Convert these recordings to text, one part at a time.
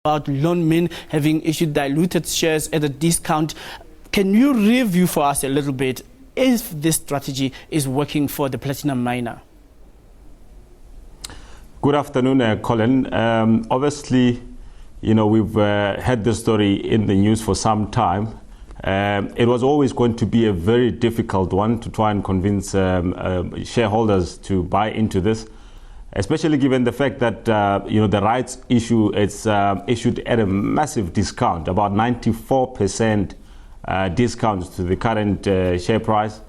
about loanmen having issued diluted shares at a discount. Can you review for us a little bit if this strategy is working for the platinum miner? Good afternoon, Colin. Obviously, we've had this story in the news for some time. It was always going to be a very difficult one to try and convince shareholders to buy into this, especially given the fact that the rights issue is issued at a massive discount, about 94% discounts to the current share price.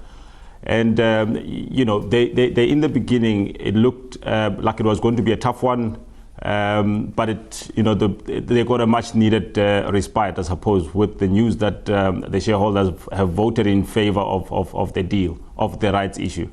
And they in the beginning it looked like it was going to be a tough one, but they got a much needed respite, I suppose, with the news that the shareholders have voted in favor of the deal, of the rights issue.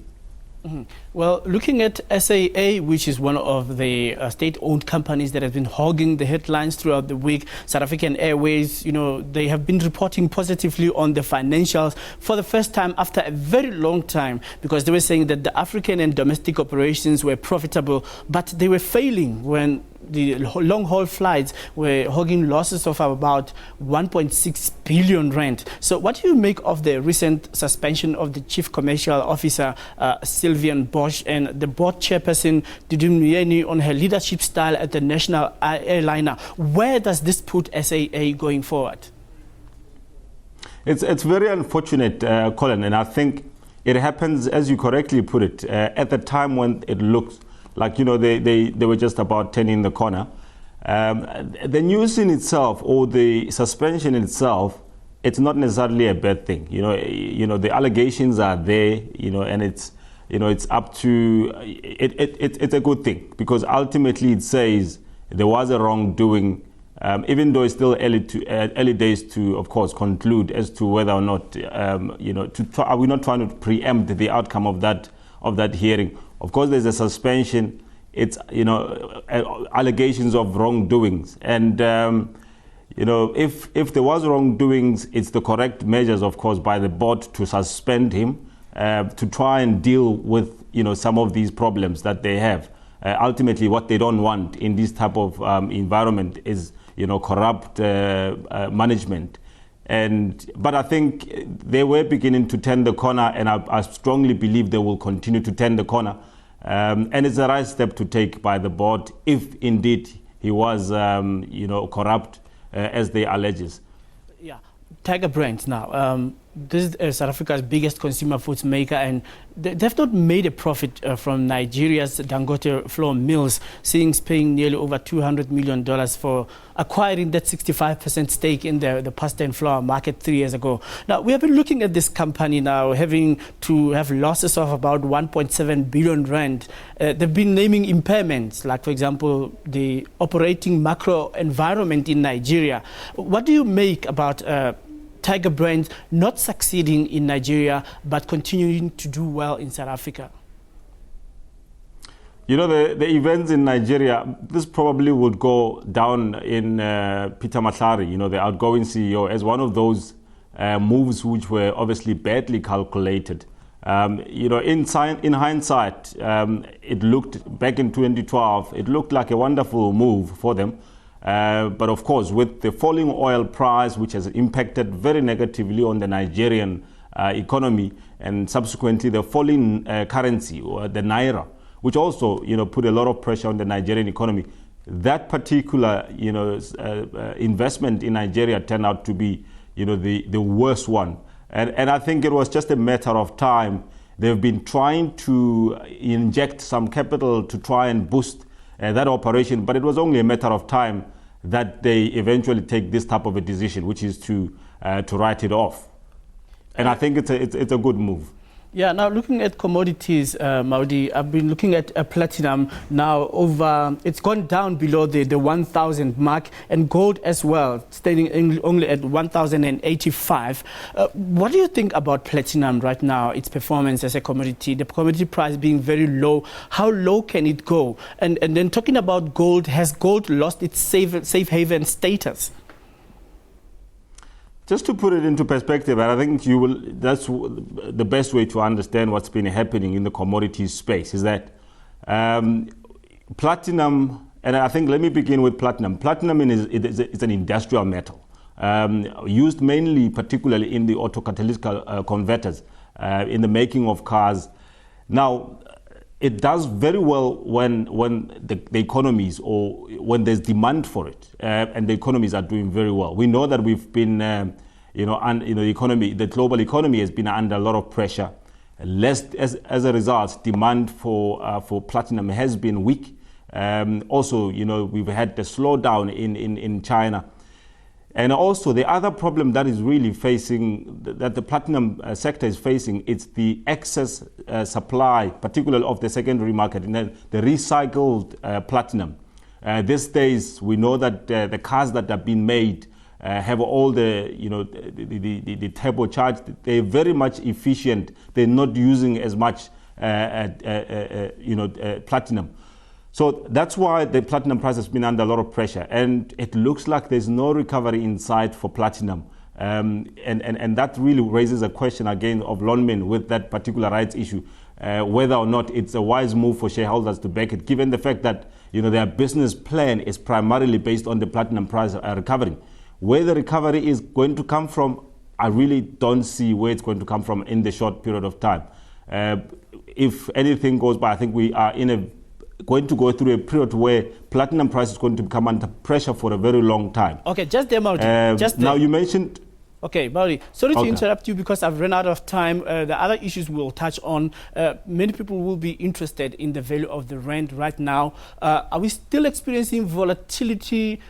Mm-hmm. Well, looking at SAA, which is one of the state-owned companies that has been hogging the headlines throughout the week, South African Airways, they have been reporting positively on the financials for the first time after a very long time, because they were saying that the African and domestic operations were profitable, but they were failing when the long-haul flights were hogging losses of about 1.6 billion rand. So what do you make of the recent suspension of the Chief Commercial Officer, Sylvian Bosch, and the board chairperson, Dudumyeni, on her leadership style at the national airliner? Where does this put SAA going forward? It's very unfortunate, Colin, and I think it happens, as you correctly put it, at the time when it looks like, they were just about turning the corner. The news in itself, or the suspension in itself, it's not necessarily a bad thing. The allegations are there, and it's up to, it's a good thing, because ultimately it says there was a wrongdoing, even though it's still early days to, of course, conclude as to whether or not, are we not trying to preempt the outcome of that hearing. Of course, there's a suspension. It's, allegations of wrongdoings. And, if there was wrongdoings, it's the correct measures, of course, by the board to suspend him, to try and deal with, some of these problems that they have. Ultimately, what they don't want in this type of environment is, corrupt management. But I think they were beginning to turn the corner, and I strongly believe they will continue to turn the corner. And it's the right step to take by the board if indeed he was, corrupt, as they alleges. Yeah, Tiger Brands now. This is South Africa's biggest consumer foods maker, and they've not made a profit from Nigeria's Dangote flour mills, since paying nearly over $200 million for acquiring that 65% stake in the pasta and flour market 3 years ago. Now, we have been looking at this company now having to have losses of about 1.7 billion rand. They've been naming impairments, like, for example, the operating macro environment in Nigeria. What do you make about Tiger Brands not succeeding in Nigeria but continuing to do well in South Africa? The events in Nigeria, this probably would go down in Peter Matlari, the outgoing CEO, as one of those moves which were obviously badly calculated. In hindsight, it looked, back in 2012, it looked like a wonderful move for them. But of course, with the falling oil price, which has impacted very negatively on the Nigerian economy, and subsequently the falling currency, or the naira, which also, put a lot of pressure on the Nigerian economy, that particular, investment in Nigeria turned out to be, the worst one. And I think it was just a matter of time. They've been trying to inject some capital to try and boost that operation, but it was only a matter of time that they eventually take this type of a decision, which is to write it off. And I think it's a good move. Yeah, now looking at commodities, Maudi, I've been looking at platinum now it's gone down below the 1,000 mark, and gold as well, standing only at 1,085. What do you think about platinum right now, its performance as a commodity, the commodity price being very low? How low can it go? And then talking about gold, has gold lost its safe haven status? Just to put it into perspective, and I think that's the best way to understand what's been happening in the commodities space, is that platinum And I think let me begin with platinum. Platinum is an industrial metal, used mainly, particularly in the autocatalytic converters, in the making of cars. Now, it does very well when the economies, or when there's demand for it, and the economies are doing very well. We know that we've been, the global economy has been under a lot of pressure. As a result, demand for platinum has been weak. Also, we've had the slowdown in China. And also the other problem that is really that the platinum sector is facing, it's the excess supply, particularly of the secondary market, and the recycled platinum. These days, we know that the cars that have been made have all the turbocharged. They're very much efficient. They're not using as much platinum. So that's why the platinum price has been under a lot of pressure, and it looks like there's no recovery in sight for platinum. And that really raises a question again of Lonmin with that particular rights issue, whether or not it's a wise move for shareholders to back it, given the fact that their business plan is primarily based on the platinum price recovering. Where the recovery is going to come from, I really don't see where it's going to come from in the short period of time. If anything goes by, I think we are going to go through a period where platinum price is going to come under pressure for a very long time. Okay, just there, Maudi. Now you mentioned... Okay, Maudi, sorry to interrupt you because I've run out of time. The other issues we'll touch on, many people will be interested in the value of the rand right now. Are we still experiencing volatility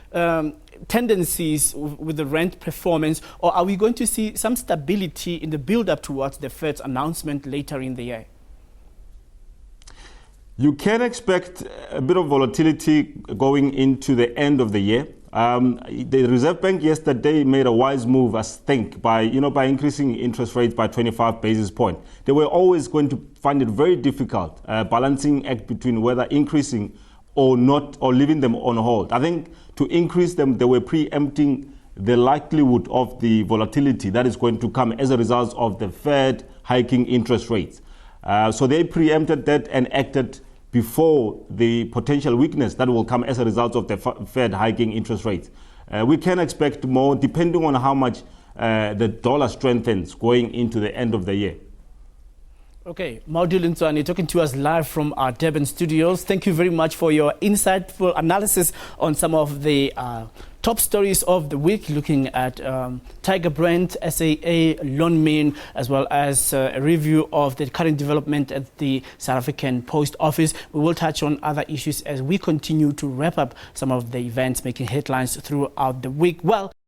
tendencies with the rand performance, or are we going to see some stability in the build-up towards the Fed's announcement later in the year? You can expect a bit of volatility going into the end of the year. The Reserve Bank yesterday made a wise move, I think, by increasing interest rates by 25 basis points. They were always going to find it very difficult, balancing act between whether increasing or not, or leaving them on hold. I think to increase them, they were preempting the likelihood of the volatility that is going to come as a result of the Fed hiking interest rates. So they preempted that and acted before the potential weakness that will come as a result of the Fed hiking interest rates. We can expect more depending on how much the dollar strengthens going into the end of the year. Okay, Maudi Lentswane talking to us live from our Durban studios. Thank you very much for your insightful analysis on some of the top stories of the week, looking at Tiger Brand, SAA, Lonmin, as well as a review of the current development at the South African Post Office. We will touch on other issues as we continue to wrap up some of the events making headlines throughout the week. Well,